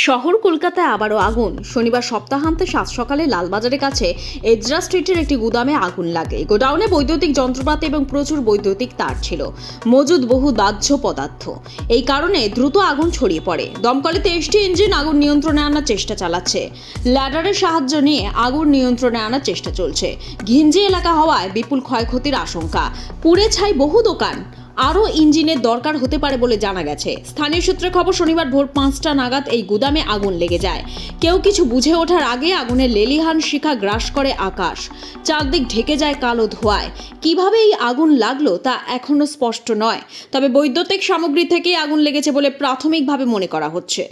শহর কলকাতায় আবারও আগুন। শনিবার সপ্তাহান্তে সাত সকালে লালবাজারের কাছে এজরা স্ট্রিটের একটি গুদামে আগুন লাগে। গোডাউনে বৈদ্যুতিক যন্ত্রপাতি এবং প্রচুর বৈদ্যুতিক তার ছিল, মজুদ বহু দাহ্য পদার্থ। এই কারণে দ্রুত আগুন ছড়িয়ে পড়ে। দমকলে 23টি ইঞ্জিন আগুন নিয়ন্ত্রণে আনার চেষ্টা চালাচ্ছে। ল্যাডারের সাহায্য নিয়ে আগুন নিয়ন্ত্রণে আনার চেষ্টা চলছে। ঘিঞ্জি এলাকা হওয়ায় বিপুল ক্ষয়ক্ষতির আশঙ্কা। পুড়ে ছাই বহু দোকান। আরও ইঞ্জিনের দরকার হতে পারে বলে জানা গেছে। স্থানীয় সূত্রে খবর, শনিবার ভোর 5টা নাগাদ এই গুদামে আগুন লেগে যায়। কেউ কিছু বুঝে ওঠার আগে আগুনের লেলিহান শিখা গ্রাস করে আকাশ। চারদিক ঢেকে যায় কালো ধোঁয়ায়। কিভাবে এই আগুন লাগলো তা এখনো স্পষ্ট নয়, তবে বৈদ্যুতিক সামগ্রী থেকেই আগুন লেগেছে বলে প্রাথমিকভাবে মনে করা হচ্ছে।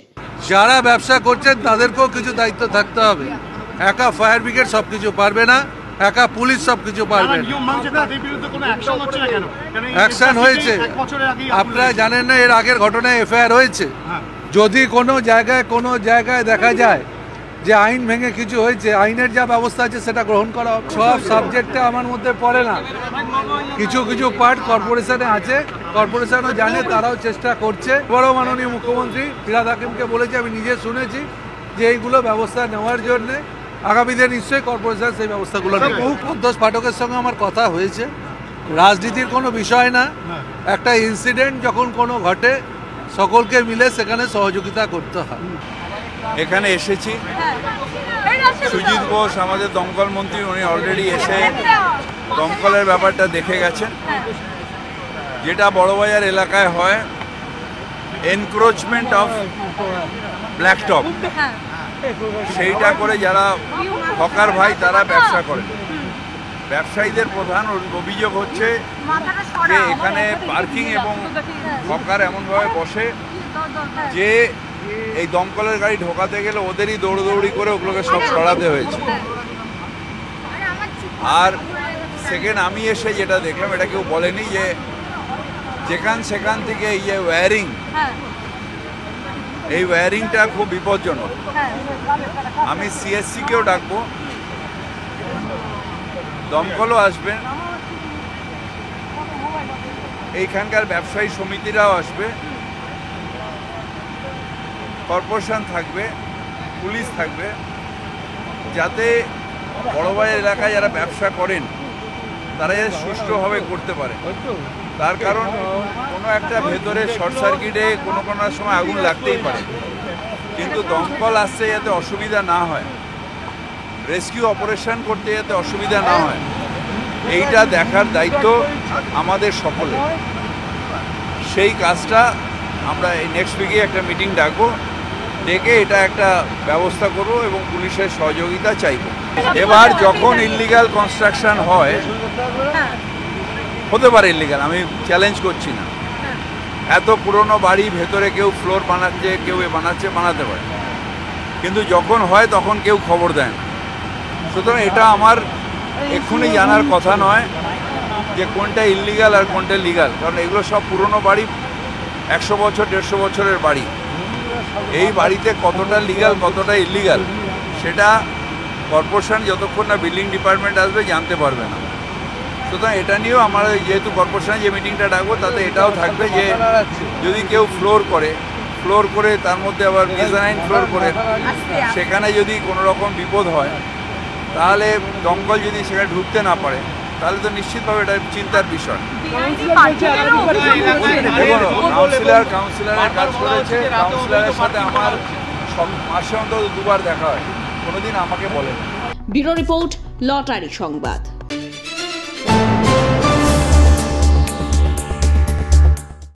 যারা ব্যবসা করছেন তাদেরকেও কিছু দায়িত্ব থাকতে হবে। একা ফায়ার ব্রিগেড সবকিছু পারবে না, একা পুলিশ সবকিছু পারবে না। অ্যাকশন হয়েছে, আপনারা জানেন না এর আগের ঘটনায় এফআইআর হয়েছে। যদি কোনো জায়গায় দেখা যায় যে আইন ভেঙে কিছু হয়েছে, আইনের যা ব্যবস্থা আছে সেটা গ্রহণ করা হবে। সব সাবজেক্টে আমার মধ্যে পড়ে না, কিছু কিছু পার্ট কর্পোরেশনে আছে, কর্পোরেশনও জানে, তারাও চেষ্টা করছে। বড় মাননীয় মুখ্যমন্ত্রী ফিরহাদ হাকিমকে বলেছি, আমি নিজে শুনেছি যে এইগুলো ব্যবস্থা নেওয়ার জন্যে আগামী দিনে নিশ্চয়ই কর্পোরেশন সেই ব্যবস্থাগুলো নেবে। পদ্মোষ পাঠকের সঙ্গে আমার কথা হয়েছে। রাজনীতির কোনো বিষয় না, একটা ইনসিডেন্ট যখন কোনো ঘটে সকলকে মিলে সেখানে সহযোগিতা করতে হয়। এখানে এসেছি, সুজিত বোস আমাদের দমকল মন্ত্রী, উনি অলরেডি এসে দমকলের ব্যাপারটা দেখে গেছেন। যেটা বড়বাজার এলাকায় হয়, এনক্রোচমেন্ট অফ ব্ল্যাকটপ, সেইটা করে যারা হকার ভাই তারা ব্যবসা করে। ব্যবসায়ীদের প্রধান অভিযোগ হচ্ছে যে এখানে পার্কিং এবং হকার এমনভাবে বসে যে এই দমকলের গাড়ি ঢোকাতে গেলে ওদেরই দৌড়দৌড়ি করে ওগুলোকে সব সরাতে হয়েছে। আর সেকেন্ড আমি এসে যেটা দেখলাম, এটা কেউ বলেনি যে সেখান থেকে এই যে ওয়্যারিং, এই ওয়্যারিংটা খুব বিপজ্জনক। আমি সিএসসিকেও ডাকবো, দমকলও আসবে, এইখানকার ব্যবসায়ী সমিতিরাও আসবে, কর্পোরেশন থাকবে, পুলিশ থাকবে, যাতে বড়বাজার এলাকায় যারা ব্যবসা করেন তারা যাতে সুষ্ঠুভাবে করতে পারে। তার কারণ কোনো একটা ভেতরে শর্ট সার্কিটে কোনো সময় আগুন লাগতেই পারে, কিন্তু দমকল আসতে যাতে অসুবিধা না হয়, রেস্কিউ অপারেশন করতে যাতে অসুবিধা না হয়, এইটা দেখার দায়িত্ব আমাদের সকলে। সেই কাজটা আমরা এই নেক্সট উইকে একটা মিটিং ডাকবো, ডেকে এটা একটা ব্যবস্থা করব এবং পুলিশের সহযোগিতা চাইব। এবার যখন ইল্লিগাল কনস্ট্রাকশন হয়, হতে পারে ইল্লিগাল, আমি চ্যালেঞ্জ করছি না। এত পুরনো বাড়ি, ভেতরে কেউ ফ্লোর বানাচ্ছে, কেউ বানাতে পারে, কিন্তু যখন হয় তখন কেউ খবর দেয় না। সুতরাং এটা আমার এক্ষুনি জানার কথা নয় যে কোনটা ইল্লিগাল আর কোনটা লিগাল, কারণ এগুলো সব পুরনো বাড়ি, 100 বছর 150 বছরের বাড়ি। এই বাড়িতে কতটা লিগাল কতটা ইল্লিগাল সেটা কর্পোরেশন যতক্ষণ না বিল্ডিং ডিপার্টমেন্ট আসবে জানতে পারবে না। সুতরাং এটা নিয়েও আমরা যেহেতু কর্পোরেশনে যে মিটিংটা ডাকবো তাতে এটাও থাকবে যে যদি কেউ ফ্লোর করে তার মধ্যে আবার মেজানাইন ফ্লোর করে, সেখানে যদি কোনো রকম বিপদ হয় তাহলে দমকল যদি সেখানে ঢুকতে না পারে তাহলে তো নিশ্চিতভাবে এটা চিন্তার বিষয়। কাউন্সিলরের কাজ করেছে, কাউন্সিলরের সাথে আমার মাসে অন্তত 2বার দেখা হয়, কোনোদিন আমাকে বলেন। ব্যুরো রিপোর্ট, লটারি সংবাদ।